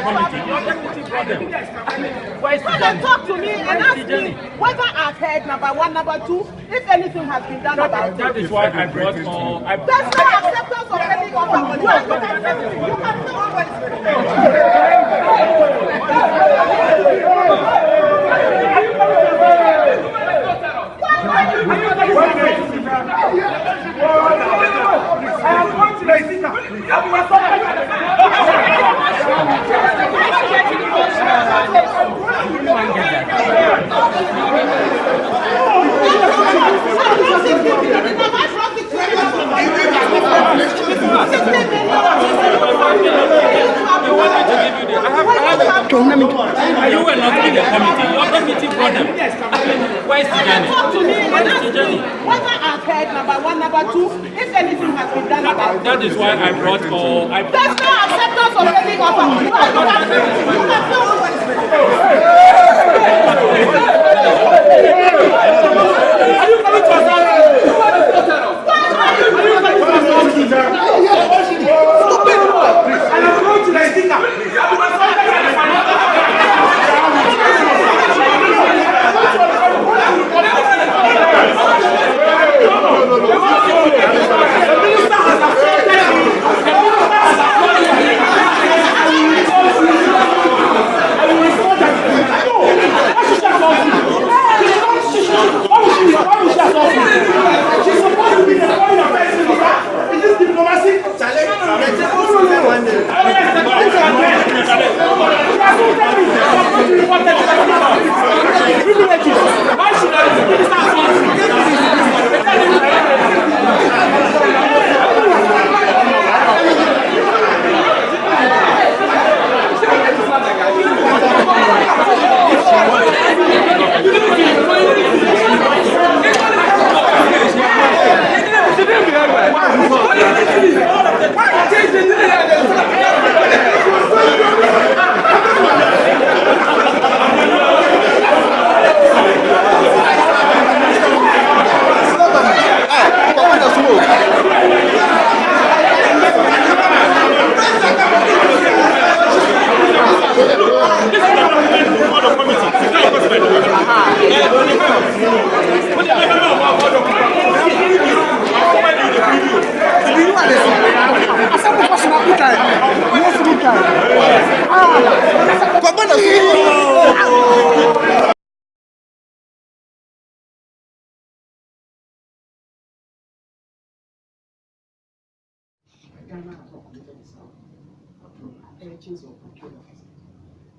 committee. Your deputy brought them. Where is the Come and talk to me and ask me whether I've heard number one, number two, if anything has been done about it. That is why I brought all. There's no acceptance of any offer. You can You were not in the committee. Your committee brought them. Where is the journey? talk to me and ask me whether I've heard number one, number two, if anything has been done about it. That is why I brought all. There's no acceptance of any offer.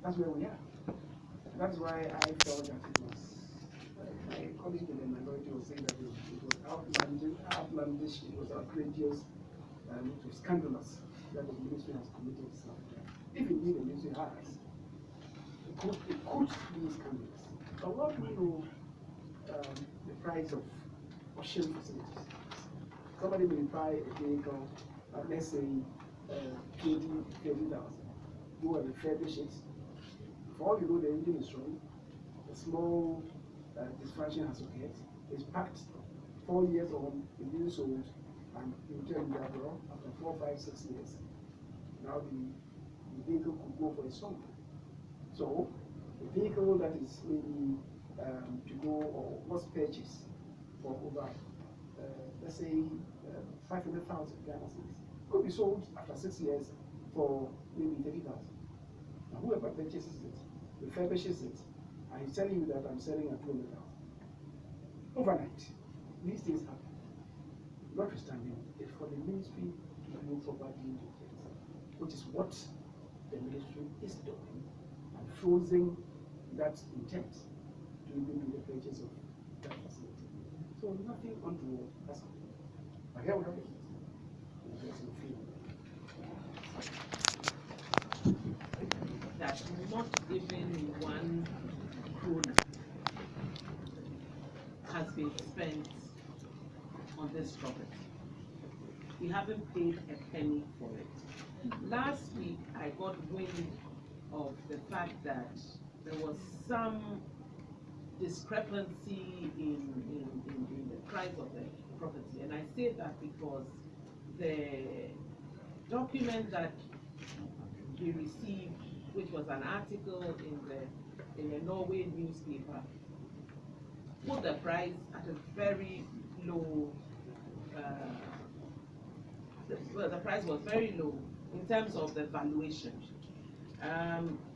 That's where we are. That's why I felt that it was, my colleague in the minority was saying that it was outlandish, it was outrageous, and it was scandalous that the ministry has committed itself. If indeed the ministry has, it could be scandalous. But what do we know the price of washing facilities? Somebody may buy a vehicle at, let's say, 30,000. You will refurbish it. For all you know, the engine is wrong. A small dysfunction has occurred. It's packed 4 years on, it's being sold, and you tell you that, well, after 4, 5, 6 years, now the vehicle could go for a song. So, a vehicle that is maybe to go or was purchased for over, let's say, 500,000 Ghana cedis, could be sold after 6 years for maybe 30,000. Now, whoever purchases it, refurbishes it, and he's telling you that I'm selling at 200,000. Overnight, these things happen. Notwithstanding, it's for the ministry to do proper due diligence, which is what the ministry is doing, and frozen that intent to even do the purchase of that facility. So nothing untoward has happened. But here we have it. There's no fear. That not even 1 krona has been spent on this property. We haven't paid a penny for it. Last week, I got wind of the fact that there was some discrepancy in the price of the property. And I say that because the document that we received, which was an article in the Norway newspaper, put the price at a very low. Well, the price was very low in terms of the valuation.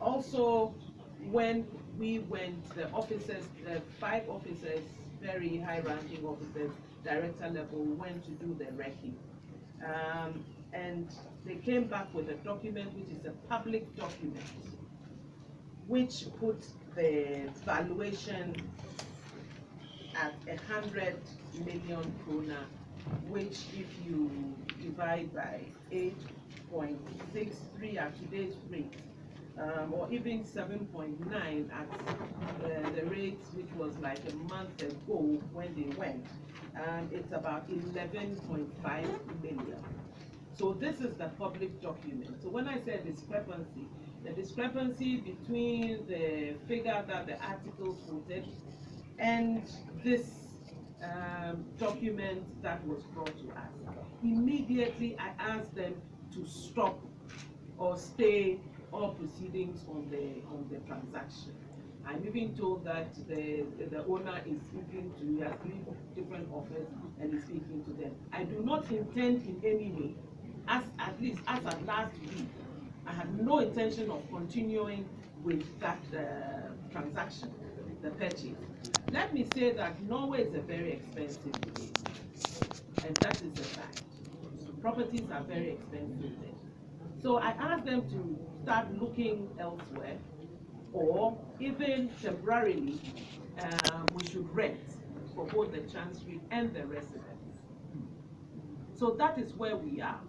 Also, when we went, the officers, the 5 officers, very high-ranking officers, director level, went to do the recce. And they came back with a document which is a public document, which put the valuation at 100 million krona, which if you divide by 8.63 at today's rate, or even 7.9 at the rate which was like a month ago when they went, it's about 11.5 million. So this is the public document. So when I say discrepancy, the discrepancy between the figure that the article quoted and this document that was brought to us, immediately I asked them to stop or stay all proceedings on the transaction. I'm even told that the owner is speaking to, he has 3 different offers and is speaking to them. I do not intend in any way, at last week, I had no intention of continuing with that transaction, the purchase. Let me say that Norway is a very expensive place, and that is a fact. Properties are very expensive there. So I asked them to start looking elsewhere, or even temporarily, we should rent for both the chancery and the residents. So that is where we are.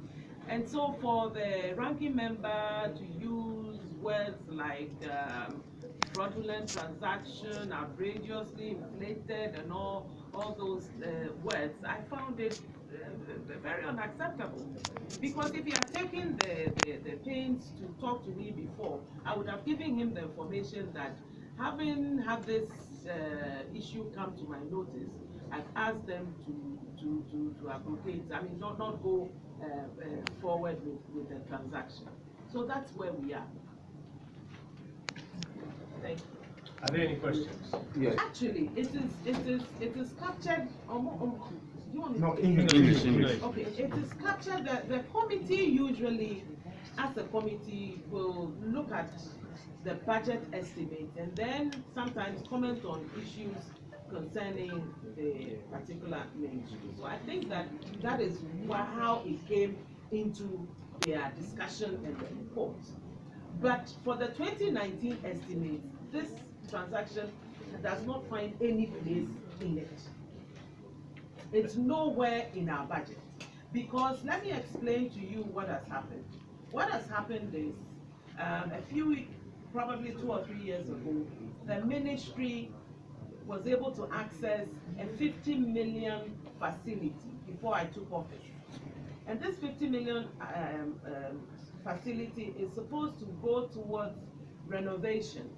And so for the ranking member to use words like fraudulent transaction, outrageously inflated, and all those words, I found it very unacceptable. Because if he had taken the pains to talk to me before, I would have given him the information that having had this issue come to my notice, I've asked them to abrogate, I mean not go forward with the transaction. So that's where we are. Thank you. Are there any questions? Yes. Actually, it is captured. Do you want me No, to English. Okay, it is captured that the committee usually, as a committee, will look at the budget estimate and then sometimes comment on issues concerning the particular ministry. So I think that is how it came into their discussion and the report. But for the 2019 estimate, this transaction does not find any place in it. It's nowhere in our budget. Because let me explain to you what has happened. What has happened is, a few, probably 2 or 3 years ago, the ministry was able to access a 50 million facility before I took office. And this 50 million facility is supposed to go towards renovations,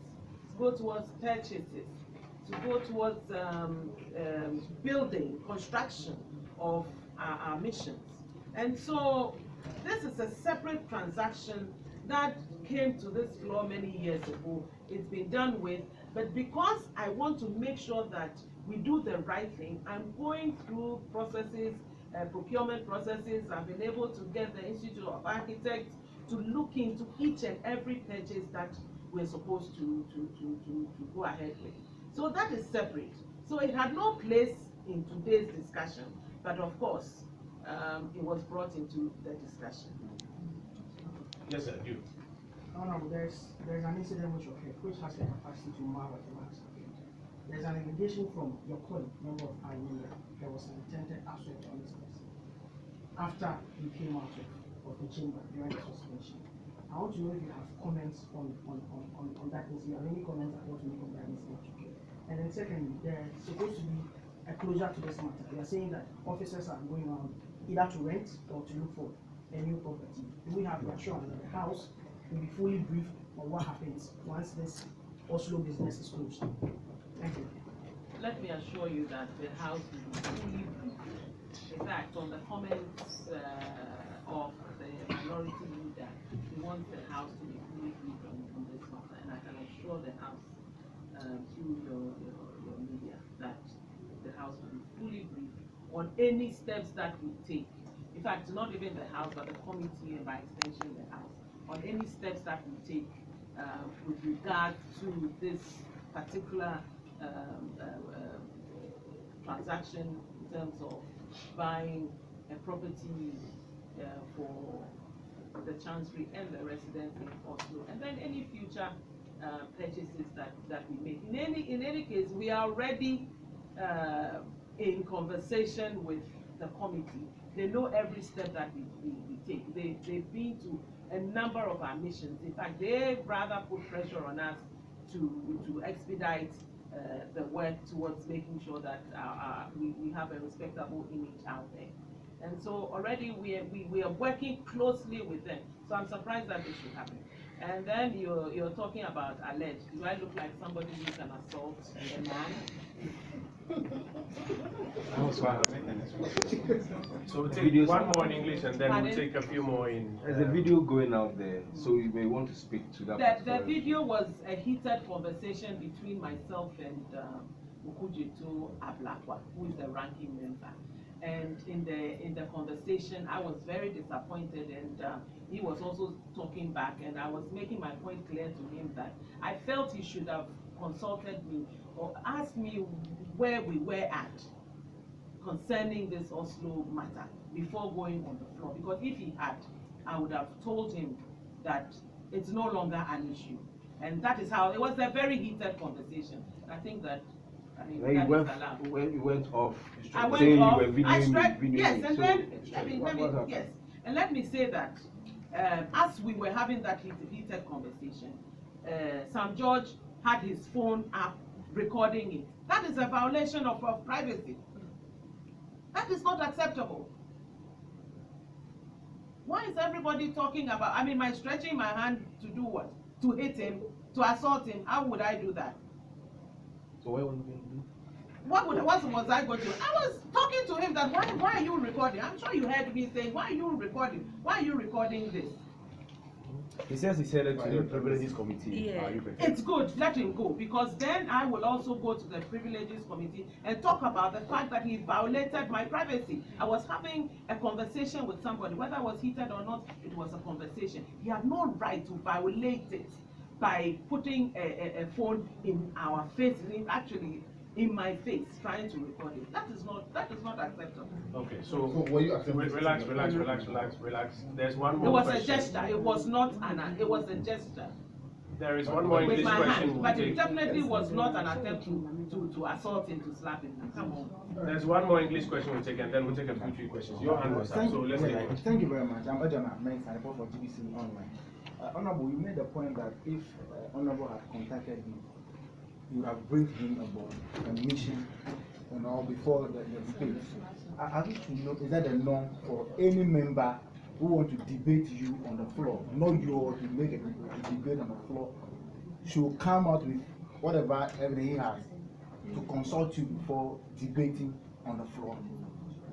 to go towards purchases, to go towards building, construction of our missions. And so this is a separate transaction that came to this floor many years ago. It's been done with, but because I want to make sure that we do the right thing, I'm going through processes, procurement processes. I've been able to get the Institute of Architects to look into each and every purchase that we're supposed to go ahead with. So that is separate. So it had no place in today's discussion, but of course, it was brought into the discussion. Yes, sir, you. No, there's an incident which occurred, which has the capacity to mar what the last happened. There's an allegation from your colleague, member of Parliament, that there was an intended assault on this person after you came out of the chamber during the suspension. I want to know if you have comments on that incident. You have any comments I want to make on that incident? And then secondly, there's supposed to be a closure to this matter. They are saying that officers are going around either to rent or to look for a new property. Do we have the assurance that the house will be fully briefed on what happens once this Oslo business is closed? Thank you. Let me assure you that the house will be fully briefed. In fact, on the comments of the minority leader, he wants the house to be fully briefed on this through your media that the House will be fully briefed on any steps that we take. In fact, not even the House, but the committee, and by extension the House, on any steps that we take with regard to this particular transaction in terms of buying a property for the Chancery and the residents in Oslo, and then any future purchases that we make. In any case, we are already in conversation with the committee. They know every step that we take. They've been to a number of our missions. In fact, they rather put pressure on us to expedite the work towards making sure that we have a respectable image out there. And so already we are working closely with them. So I'm surprised that this should happen. And then you're talking about alleged. Do I look like somebody who can assault a man? So we'll take one more in English and then we'll take a few more in. There's a video going out there, so you may want to speak to that. The video was a heated conversation between myself and Mukujito Ablakwa, who is the ranking member. And in the conversation, I was very disappointed, and he was also talking back, and I was making my point clear to him that I felt he should have consulted me or asked me where we were at concerning this Oslo matter before going on the floor. Because if he had, I would have told him that it's no longer an issue. And that is how, it was a very heated conversation. I think that When you went off, I went saying off, you were videoing yes, it. and So then, yes, and let me say that as we were having that heated conversation, Sam George had his phone up recording it. That is a violation of privacy. That is not acceptable. Why is everybody talking about, I mean, my stretching my hand to do what? To hit him, to assault him? How would I do that? So what was you going to do? What was I going to do? I was talking to him that why are you recording? I'm sure you heard me saying, why are you recording? Why are you recording this? He says he said it to the Privileges Committee. Yeah. It's good, let him go, because then I will also go to the Privileges Committee and talk about the fact that he violated my privacy. I was having a conversation with somebody, whether it was heated or not, it was a conversation. He had no right to violate it by putting a phone in our face, actually in my face, trying to record it. That is not acceptable. Okay, so were you accepting? relax. There's one more. It was question. a gesture. It was not it was a gesture. There is one more With English my question. hand, but it definitely was not an attempt to assault him, to slap him. Come on. There's one more English question we'll take, and then we'll take a few three questions. Your hand was up, so let's take it. Thank you very much. I'm Ejana Mensa, I report for GBC Online. Honorable, you made the point that if Honorable had contacted you, you would have briefed him about a mission and all before the debate. I wish to know, is that a norm for any member who want to debate you on the floor, not you to make a debate on the floor, should come out with whatever evidence he has to consult you before debating on the floor?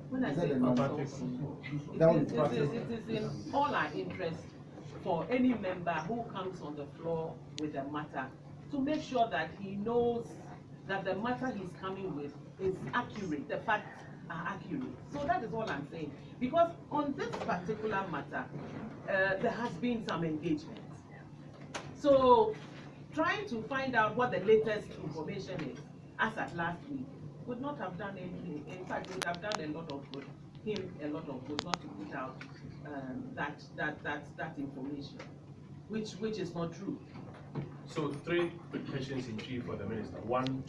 When I Is that say a norm? consult, it is in all our interest for any member who comes on the floor with a matter to make sure that he knows that the matter he's coming with is accurate, the facts are accurate. So that is all I'm saying. Because on this particular matter, there has been some engagement. So trying to find out what the latest information is, as at last week, would not have done anything. In fact, it would have done a lot of good, him a lot of good, not to put out that information, which is not true. So three questions in chief for the minister. One,